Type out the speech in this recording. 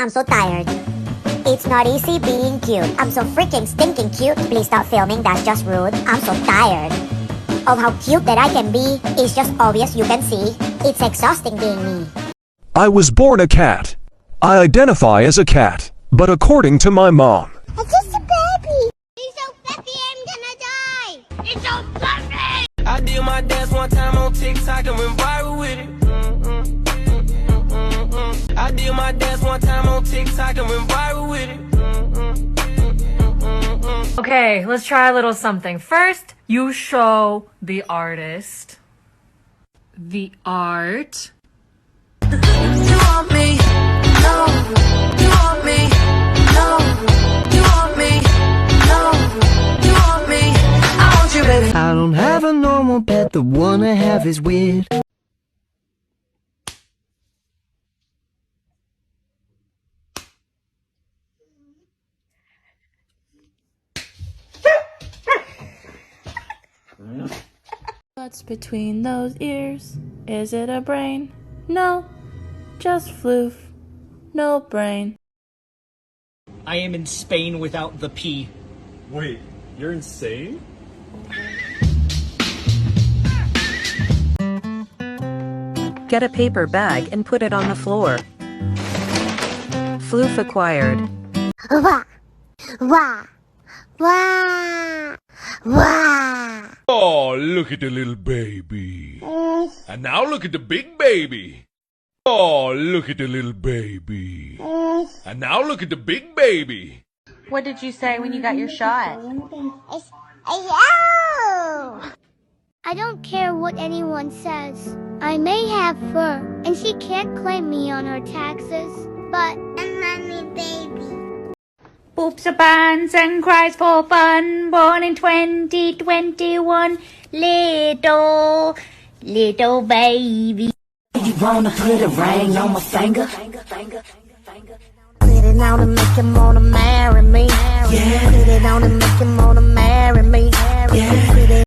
I'm so tired. It's not easy being cute. I'm so freaking stinking cute. Please stop filming, that's just rude. I'm so tired of how cute that I can be. It's just obvious, you can see. It's exhausting being me. I was born a cat. I identify as a cat. But according to my mom, It's just a baby. He's so fluffy, I'm gonna die. It's so fluffy. I did my dance one time on TikTok and went viral with it. I did my dance one time on TikTok and went viral with it. Okay, let's try a little something. First, you show the artist the art. You want me? No. You want me? No. You want me? No. You want me? I want you, baby. I don't have a normal pet, the one I have is weird. What's between those ears? Is it a brain? No, just floof. No brain. I am in Spain without the P. Wait, you're insane? Get a paper bag and put it on the floor. Floof acquired. Wah, wah, wah, wah. Oh, look at the little baby. And now look at the big baby. Oh, look at the little baby. And now look at the big baby. What did you say when you got your shot? I don't care what anyone says. I may have fur, and she can't claim me on her taxes, but I'm mommy baby. Poops her pants and cries for fun. Born in 2021. Little baby. You wanna put a ring on my finger? Put it on and make him wanna marry me. Yeah. Put it on and make him wanna marry me. Yeah. Put it